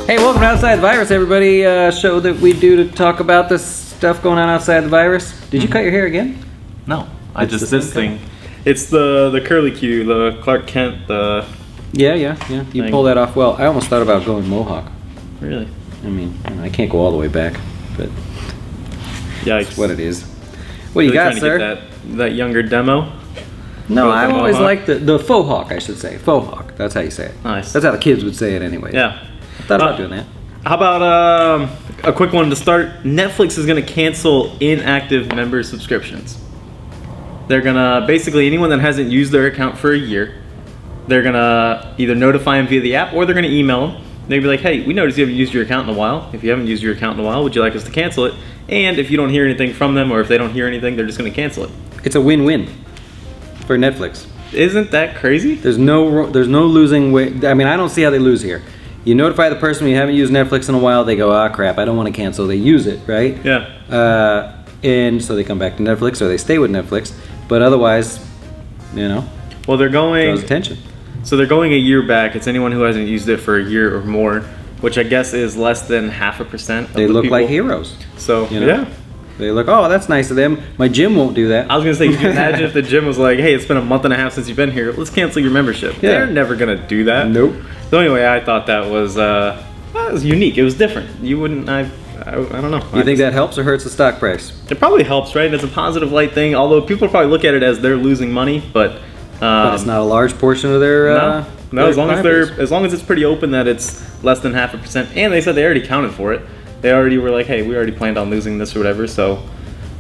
Hey, welcome to Outside the Virus, everybody. Show that we do to talk about this stuff going on outside the virus. Did you cut your hair again? No, It's this thing. It's the curly Q, the Clark Kent, the... Yeah. You thing. pull that off well. I almost thought about going mohawk. Really? I mean, I can't go all the way back, but Yikes. that's what it is. What do you got, sir? Get that younger demo? No, I've always mohawk? liked the faux hawk, I should say. Faux hawk. That's how you say it. Nice. That's how the kids would say it anyway. Yeah. I thought about doing that. How about a quick one to start? Netflix is going to cancel inactive member subscriptions. They're going to, basically anyone that hasn't used their account for a year, they're going to either notify them via the app or they're going to email them. They'll be like, hey, we noticed you haven't used your account in a while. If you haven't used your account in a while, would you like us to cancel it? And if you don't hear anything from them, or if they don't hear anything, they're just going to cancel it. It's a win-win for Netflix. Isn't that crazy? There's no losing way. I mean, I don't see how they lose here. You notify the person when you haven't used Netflix in a while, they go, ah, crap, I don't want to cancel. They use it, right? Yeah. And so they come back to Netflix or they stay with Netflix. But otherwise, you know, Well, they're going... draws attention. So they're going a year back. It's anyone who hasn't used it for a year or more, which I guess is less than 0.5% of They the look people. like heroes. So, You know? yeah. They look, oh, that's nice of them. My gym won't do that. I was gonna say, could you imagine if the gym was like, hey, it's been a month and a half since you've been here, let's cancel your membership. Yeah. They're never gonna do that. Nope. So anyway, I thought that was unique. It was different. You wouldn't, I don't know. You think that helps or hurts the stock price? It probably helps, right? It's a positive light thing, although people probably look at it as they're losing money, but But it's not a large portion of their. no, their as long as client base. as long as it's pretty open that it's less than 0.5%, and they said they already counted for it. They already were like, hey, we already planned on losing this or whatever. So,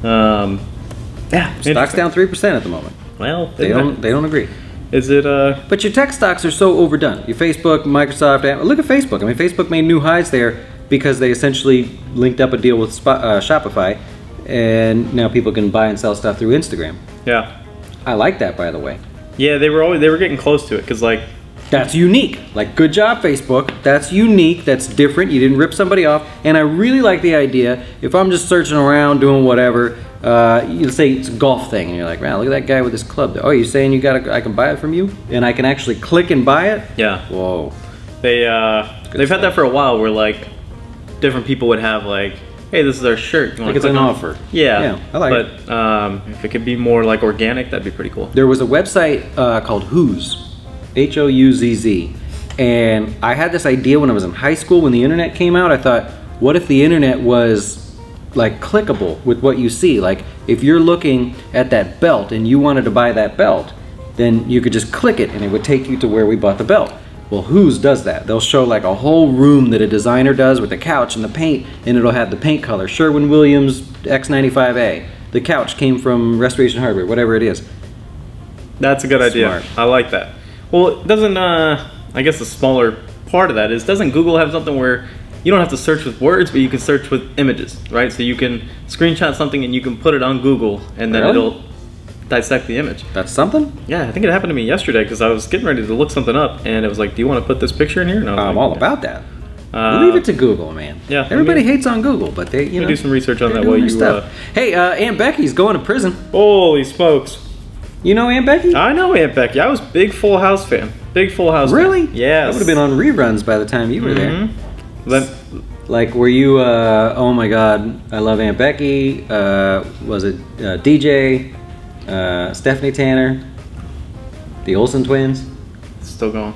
yeah, Stock's down 3% at the moment. Well, They don't agree. Is it? But your tech stocks are so overdone. Your Facebook, Microsoft, look at Facebook. I mean, Facebook made new highs there because they essentially linked up a deal with Shopify, and now people can buy and sell stuff through Instagram. Yeah, I like that, by the way. yeah. They were getting close to it because like. That's unique. Like, good job, Facebook. That's unique. That's different. You didn't rip somebody off. And I really like the idea. If I'm just searching around doing whatever, you say it's a golf thing, and you're like, wow, look at that guy with his club. Oh, you're saying I can buy it from you, and I can actually click and buy it? Yeah. Whoa. They've had that for a while, where like different people would have like, hey, this is our shirt. You Like it's an offer. Yeah. I like it. But if it could be more like organic, that'd be pretty cool. There was a website called Whoozz, H-O-U-Z-Z, and I had this idea when I was in high school when the internet came out. I thought, what if the internet was like clickable with what you see? Like if you're looking at that belt and you wanted to buy that belt, then you could just click it and it would take you to where we bought the belt. Well, Whoozz does that. They'll show like a whole room that a designer does with the couch and the paint, and it'll have the paint color, Sherwin-Williams X95A. The couch came from Restoration Hardware, whatever it is. That's a good idea. Smart. I like that. Well, it doesn't, I guess the smaller part of that is, doesn't Google have something where you don't have to search with words, but you can search with images, right? So you can screenshot something and you can put it on Google, and then Really? it'll dissect the image. That's something? Yeah, I think it happened to me yesterday because I was getting ready to look something up, and it was like, do you want to put this picture in here? And I was I'm like, all about that. Leave it to Google, man. yeah, Everybody let me- hates on Google, but they, you know, do some research on they're that while doing you, their stuff. Hey, Aunt Becky's going to prison. Holy smokes. You know Aunt Becky? I know Aunt Becky. I was big Full House fan. Big Full House Really? fan. Yes. That would have been on reruns by the time you were there. Then, Like, were you, oh my God, I love Aunt Becky, was it DJ, Stephanie Tanner, the Olsen twins? still going.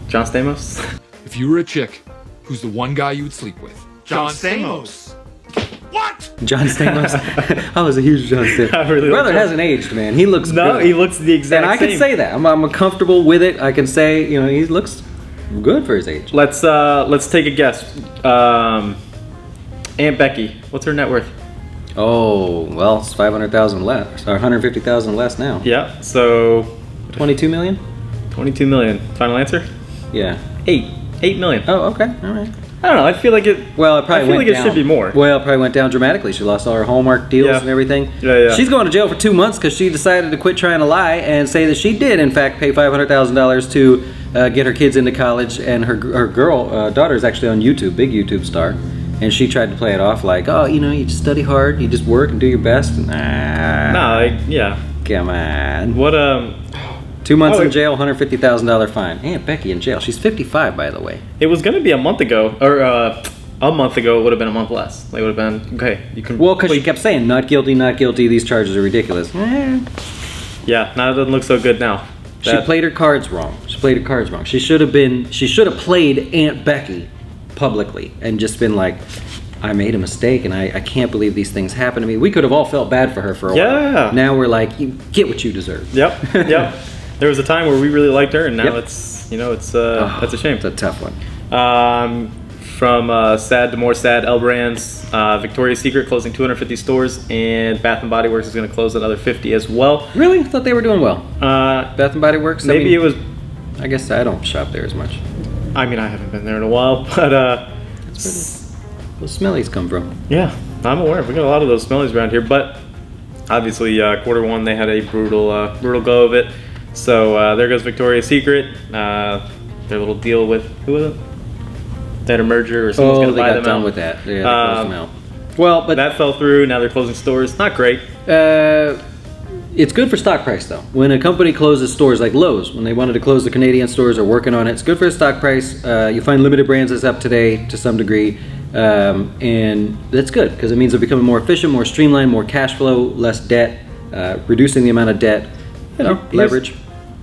John Stamos? If you were a chick, who's the one guy you would sleep with? John Stamos. What? John Stamos? I was a huge John Stamos. I really like Brother John- hasn't aged, man. He looks No, good. he looks the exact And I same. can say that. I'm comfortable with it. I can say, you know, he looks good for his age. Let's take a guess. Aunt Becky, what's her net worth? Oh, well, it's 500,000 less, or 150,000 less now. Yeah, so 22 million? 22 million. Final answer? Yeah. 8 million. Oh, okay, all right. I don't know. I feel like it. Well, it probably I feel went like down. it should be more. Well, it probably went down dramatically. She lost all her Hallmark deals Yeah. and everything. Yeah. She's going to jail for 2 months because she decided to quit trying to lie and say that she did, in fact, pay $500,000 to get her kids into college. And her daughter is actually on YouTube, big YouTube star. And she tried to play it off like, oh, you know, you just study hard, you just work and do your best. Nah. yeah. Come on. What 2 months Oh, in it- jail, $150,000 fine. Aunt Becky in jail. She's 55, by the way. It was gonna be a month ago, or a month ago. It would have been a month less. They would have been okay. You can. Well, because she wait. kept saying, not guilty, not guilty, these charges are ridiculous. Yeah, now it doesn't look so good now. She That- played her cards wrong. She played her cards wrong. She should have played Aunt Becky publicly and just been like, I made a mistake and I can't believe these things happen to me. We could have all felt bad for her for a Yeah. while. Now we're like, you get what you deserve. Yep, yep. There was a time where we really liked her, and now Yep. it's that's a shame. It's a tough one. From sad to more sad, L Brands, Victoria's Secret closing 250 stores, and Bath and Body Works is going to close another 50 as well. Really? I thought they were doing well. Bath and Body Works? Maybe it was. I guess I don't shop there as much. I mean, I haven't been there in a while, but Those smellies come from. yeah, I'm aware. We got a lot of those smellies around here, but obviously, quarter one they had a brutal go of it. So there goes Victoria's Secret. Their little deal with who was it? They had a merger, or someone's going to they buy got them done out. with that. Yeah, they closed them out. Well, but That fell through. Now they're closing stores. Not great. it's good for stock price though. When a company closes stores like Lowe's, when they wanted to close the Canadian stores, are working on it. It's good for the stock price. You find Limited Brands is up today to some degree, and that's good because it means they're becoming more efficient, more streamlined, more cash flow, less debt, reducing the amount of debt, leverage.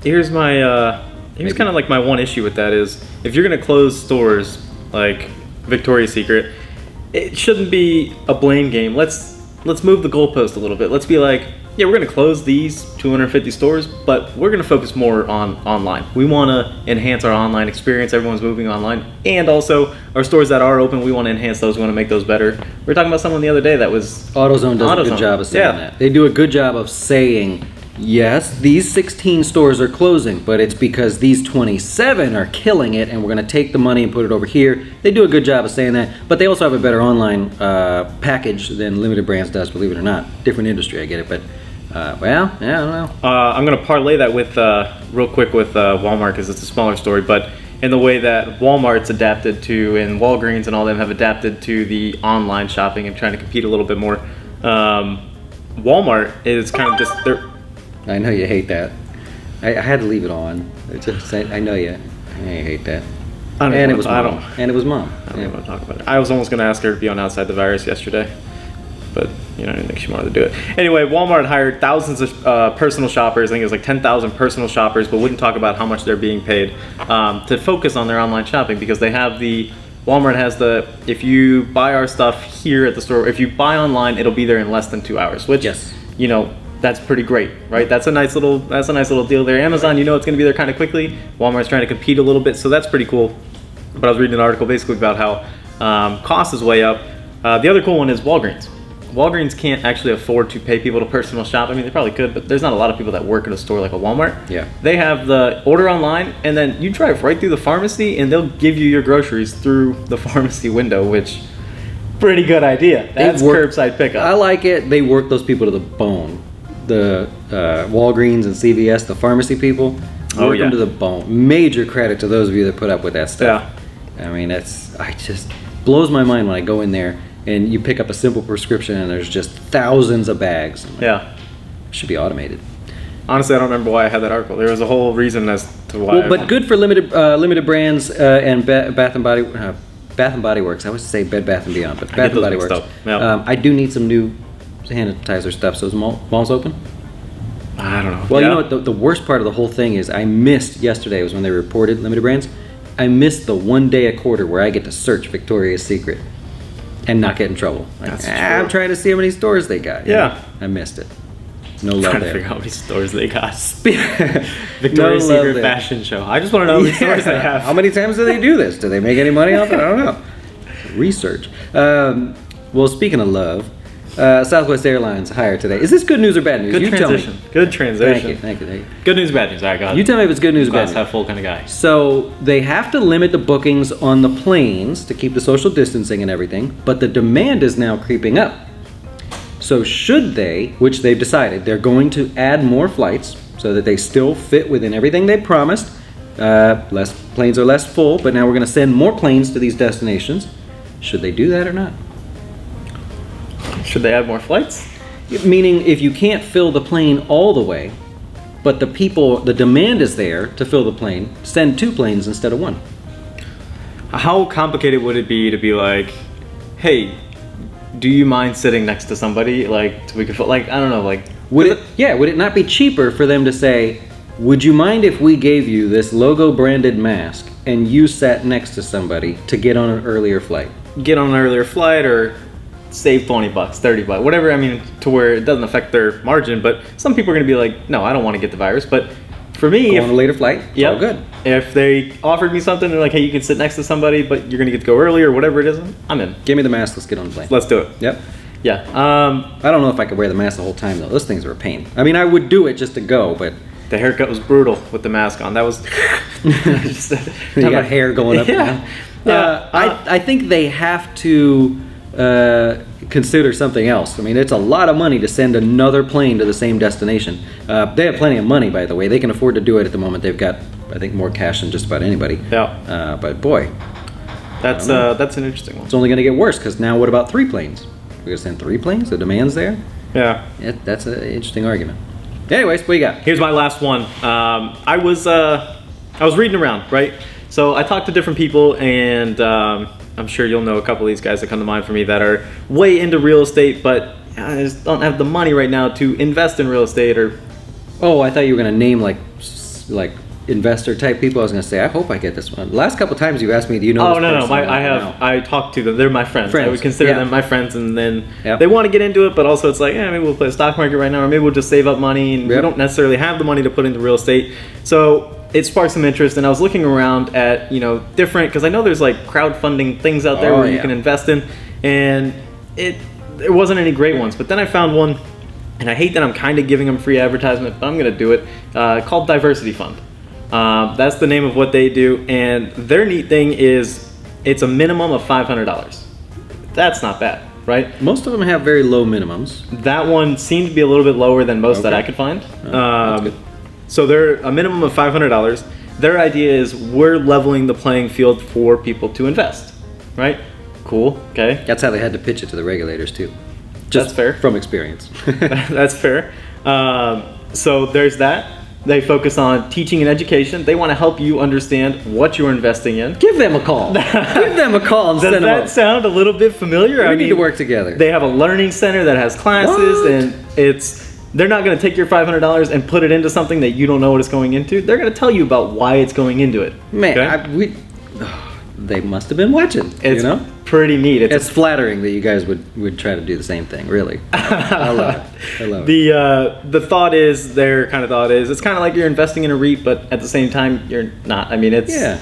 Here's kind of like my one issue with that is if you're going to close stores like Victoria's Secret, it shouldn't be a blame game. Let's move the goalpost a little bit. Let's be like, yeah, we're going to close these 250 stores, but we're going to focus more on online. We want to enhance our online experience. Everyone's moving online. And also, our stores that are open, we want to enhance those. We want to make those better. We were talking about someone the other day that was... AutoZone does a AutoZone. good job of saying Yeah. that. They do a good job of saying, yes, these 16 stores are closing, but it's because these 27 are killing it, and we're going to take the money and put it over here. They do a good job of saying that, but they also have a better online package than Limited Brands does, believe it or not. Different industry, I get it, but, well, yeah, I don't know. I'm going to parlay that with real quick with Walmart because it's a smaller story, but in the way that Walmart's adapted to and Walgreens and all them have adapted to the online shopping and trying to compete a little bit more. Walmart is kind of just I know you hate that. I had to leave it on. I know you. I hate that. And it was mom. And it was mom. I don't want to talk about it. I was almost going to ask her to be on Outside the Virus yesterday, but I didn't think she wanted to do it. Anyway, Walmart hired thousands of personal shoppers. I think it was like 10,000 personal shoppers, but wouldn't talk about how much they're being paid to focus on their online shopping because they have Walmart has if you buy our stuff here at the store, if you buy online, it'll be there in less than 2 hours, which, Yes. that's pretty great, right? That's a nice little deal there. Amazon, it's going to be there kind of quickly. Walmart's trying to compete a little bit, so that's pretty cool. But I was reading an article basically about how cost is way up. The other cool one is Walgreens. Walgreens can't actually afford to pay people to personal shop. I mean, they probably could, but there's not a lot of people that work at a store like a Walmart. Yeah. They have the order online, and then you drive right through the pharmacy, and they'll give you your groceries through the pharmacy window, which pretty good idea. That's curbside pickup. I like it. They work those people to the bone. The Walgreens and CVS, the pharmacy people, work them to the bone. Major credit to those of you that put up with that stuff. Yeah. I mean, just blows my mind when I go in there and you pick up a simple prescription and there's just thousands of bags. I'm like, Yeah. it should be automated. Honestly, I don't remember why I had that article. There was a whole reason as to why. Well, but good for Limited Brands and Bath and Body Works. I always say Bed Bath and Beyond, but Bath and those Body mixed Works. up. Yep. I do need some new hand sanitizer stuff. So is malls open? I don't know. Well, you know what? The worst part of the whole thing is I missed yesterday was when they reported Limited Brands. I missed the 1 day a quarter where I get to search Victoria's Secret and not get in trouble. That's true. I'm trying to see how many stores they got. Yeah. I missed it. No love trying to there. figure out how many stores they got. No Victoria's love Secret there. fashion show. I just want to know how many stores they have. How many times do they do this? Do they make any money off it? I don't know. Research. Well, speaking of love, Southwest Airlines hired today. Is this good news or bad news? Good You transition. tell me. Good transition. Thank you. Good news, bad news. All right, go ahead. You tell me if it's good news or bad Glass news. half full kind of guy. So they have to limit the bookings on the planes to keep the social distancing and everything, but the demand is now creeping up. So should they, which they've decided, they're going to add more flights so that they still fit within everything they promised. Less planes are less full, but now we're going to send more planes to these destinations. Should they do that or not? Should they add more flights? Meaning, if you can't fill the plane all the way, but the demand is there to fill the plane. Send 2 planes instead of 1. How complicated would it be to be like, hey, do you mind sitting next to somebody? Like, so we could, like, I don't know, like. Would it not be cheaper for them to say, would you mind if we gave you this logo branded mask and you sat next to somebody to get on an earlier flight? Get on an earlier flight or save 20 bucks, 30 bucks, whatever. I mean, to where it doesn't affect their margin, but some people are going to be like, no, I don't want to get the virus. But for me, Go on a later flight, yeah, all good. If they offered me something, they're like, hey, you can sit next to somebody, but you're going to get to go early or whatever it is, I'm in. Give me the mask, let's get on the plane. Let's do it. Yep. Yeah. I don't know if I could wear the mask the whole time though. Those things are a pain. I mean, I would do it just to go, but The haircut was brutal with the mask on. That was just, you got hair going up. Yeah. I think they have to consider something else. I mean, it's a lot of money to send another plane to the same destination. They have plenty of money, by the way. They can afford to do it at the moment. They've got, I think, more cash than just about anybody. Yeah. But boy, that's an interesting one. it's only going to get worse because now what about 3 planes? We're going to send 3 planes? The demand's there? Yeah. That's an interesting argument. Anyways, what you got? Here's my last one. I was reading around, right? So I talked to different people, and I'm sure you'll know a couple of these guys that come to mind for me that are way into real estate, but I just don't have the money right now to invest in real estate. Or Oh, I thought you were going to name like investor type people. I was going to say, I hope I get this one. The last couple times you've asked me, do you know oh this no, person? I talked to them. They're my friends. I would consider them my friends, and then they want to get into it, but also it's like, maybe we'll play the stock market right now, or maybe we'll just save up money, and we don't necessarily have the money to put into real estate. So it sparked some interest, and I was looking around at different, because I know there's like crowdfunding things out there where you can invest in, and there wasn't any great ones. But then I found one, and I hate that I'm kind of giving them free advertisement, but I'm going to do it, called Diversity Fund. That's the name of what they do, and their neat thing is it's a minimum of $500. That's not bad, right? Most of them have very low minimums. That one seemed to be a little bit lower than most that I could find. That's good. So they're a minimum of $500. Their idea is we're leveling the playing field for people to invest, right? Cool, okay. That's how they had to pitch it to the regulators too. Just That's fair. From experience. That's fair. So there's that. They focus on teaching and education. They want to help you understand what you're investing in. Give them a call. Give them a call and Does send them that up. sound a little bit familiar? We need to work together. They have a learning center that has classes, and they're not going to take your $500 and put it into something that you don't know what it's going into. They're going to tell you about why it's going into it. Man, they must have been watching. It's pretty neat. It's flattering that you guys would try to do the same thing. Really, I love it. I love it. The thought is, their kind of thought is, it's kind of like you're investing in a REIT, but at the same time you're not. I mean, it's the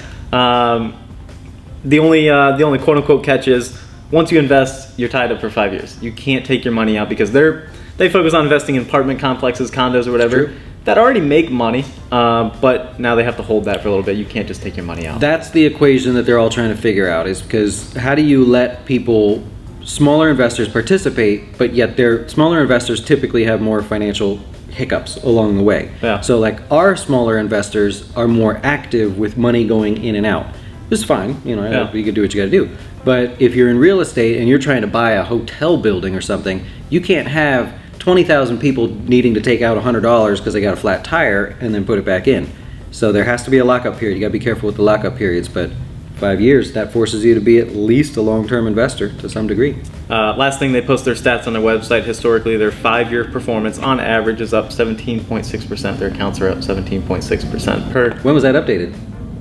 only quote unquote catch is once you invest, you're tied up for 5 years. You can't take your money out because they focus on investing in apartment complexes, condos, or whatever that already make money, but now they have to hold that for a little bit. You can't just take your money out. That's the equation that they're all trying to figure out, is because how do you let people, smaller investors, participate, but yet their smaller investors typically have more financial hiccups along the way. Yeah. So like our smaller investors are more active with money going in and out. It's fine, you can do what you got to do. But if you're in real estate and you're trying to buy a hotel building or something, you can't have 20,000 people needing to take out $100 because they got a flat tire and then put it back in. So there has to be a lockup period. You got to be careful with the lockup periods, but 5 years, that forces you to be at least a long-term investor to some degree. Last thing, they post their stats on their website. Historically, their 5-year performance on average is up 17.6%. Their accounts are up 17.6% per. When was that updated?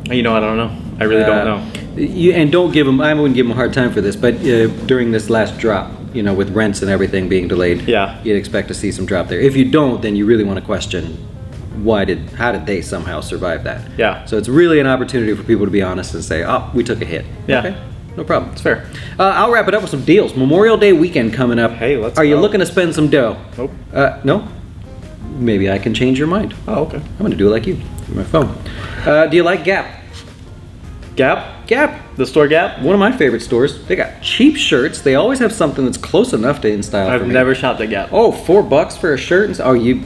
I don't know. I really don't know. And don't give them, I wouldn't give them a hard time for this, but during this last drop, with rents and everything being delayed, you'd expect to see some drop there. If you don't, then you really want to question how did they somehow survive that? Yeah. So it's really an opportunity for people to be honest and say, oh, we took a hit. Yeah. Okay, no problem. It's fair. I'll wrap it up with some deals. Memorial Day weekend coming up. Hey, let's Are you go. looking to spend some dough? Nope. No? Maybe I can change your mind. Oh, okay. I'm going to do it like you. My phone. Do you like Gap? Gap. The store Gap? One of my favorite stores. They got cheap shirts. They always have something that's close enough to in style. I've never shopped at Gap. Oh, $4 for a shirt? Oh, you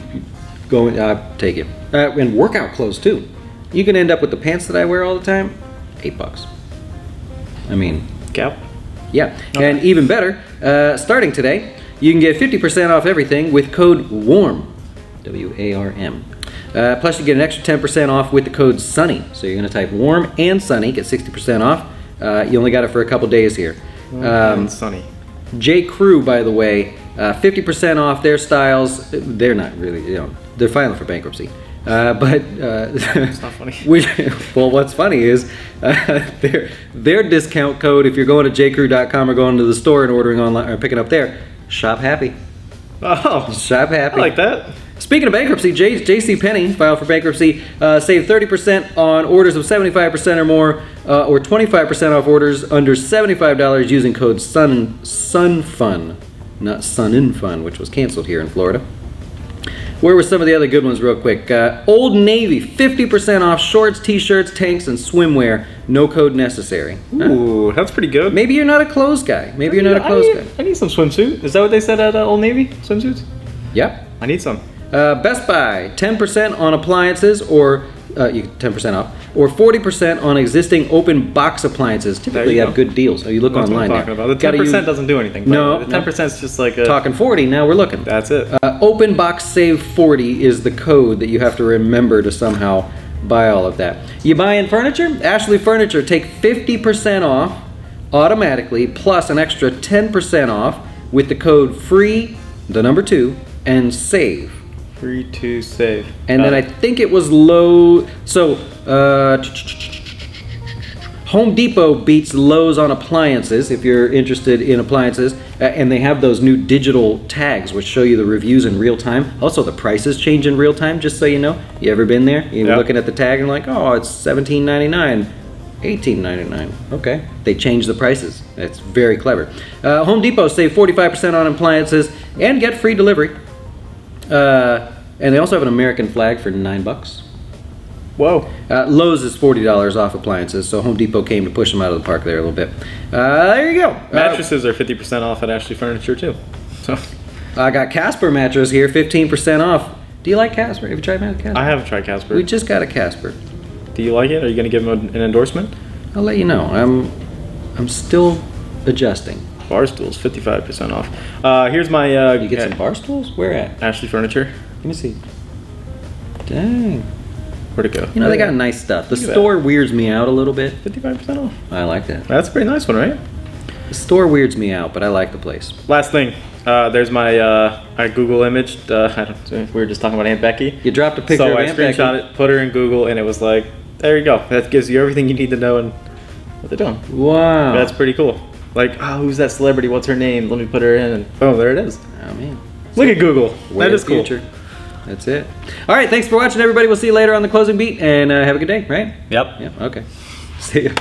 go and take it. And workout clothes too. You can end up with the pants that I wear all the time. $8. I mean, Gap? yeah. Okay. And even better, starting today, you can get 50% off everything with code WARM. WARM. Plus, you get an extra 10% off with the code SUNNY. So you're going to type warm and sunny, get 60% off. You only got it for a couple days here. Sunny. J. Crew, by the way, 50% off their styles. They're not really, you know, they're filing for bankruptcy. It's not funny. Well, what's funny is their discount code, if you're going to jcrew.com or going to the store and ordering online or picking up there, shop happy. Oh, Shop happy. I like that. Speaking of bankruptcy, JCPenney filed for bankruptcy, saved 30% on orders of 75% or more, or 25% off orders under $75 using code SUNFUN, not SUNINFUN, which was canceled here in Florida. Where were some of the other good ones real quick? Old Navy, 50% off shorts, t-shirts, tanks, and swimwear. No code necessary. Ooh, that's pretty good. Maybe you're not a clothes guy. Maybe you're not a clothes guy. I need some swimsuit. Is that what they said at Old Navy? Swimsuits? Yep. I need some. Best Buy, 10% on appliances, or 10% off, or 40% on existing open box appliances. Typically, you have good deals. So you look That's online. what I'm talking about. The Gotta 10% use- doesn't do anything. No, the 10% is just like a... Talking 40, now we're looking. That's it. Open box save 40 is the code that you have to remember to somehow buy all of that. You buying furniture? Ashley Furniture, take 50% off automatically, plus an extra 10% off with the code FREE, the number 2, and SAVE. Free to save. And then I think it was low. So Home Depot beats Lowe's on appliances if you're interested in appliances, and they have those new digital tags which show you the reviews in real time. Also, the prices change in real time, just so you know. You ever been there? You're looking at the tag and like, oh, it's $17.99. $18.99. Okay. They change the prices. It's very clever. Home Depot save 45% on appliances and get free delivery. And they also have an American flag for $9. Whoa. Lowe's is $40 off appliances, so Home Depot came to push them out of the park there a little bit. There you go. Mattresses are 50% off at Ashley Furniture too. So I got Casper mattress here, 15% off. Do you like Casper? Have you tried Casper? I haven't tried Casper. We just got a Casper. Do you like it? Are you going to give them an endorsement? I'll let you know. I'm still adjusting. Bar stools, 55% off. Here's my... You get some bar stools? Where at? Ashley Furniture. Let me see. Dang. Where'd it go? You know, they got nice stuff. The Look at store weirds me out a little bit. 55% off. I like that. That's a pretty nice one, right? The store weirds me out, but I like the place. Last thing. There's my Google image. We were just talking about Aunt Becky. You dropped a picture So of I Aunt Becky. screenshot it, put her in Google, and it was like, there you go. That gives you everything you need to know and what they're doing. Wow. That's pretty cool. Like, oh, who's that celebrity? What's her name? Let me put her in, and boom, there it is. Oh, man. Look at Google. Way That of is the cool. future. That's it. All right, thanks for watching, everybody. We'll see you later on the closing beat, and have a good day, right? Yep. Yeah, okay. See ya.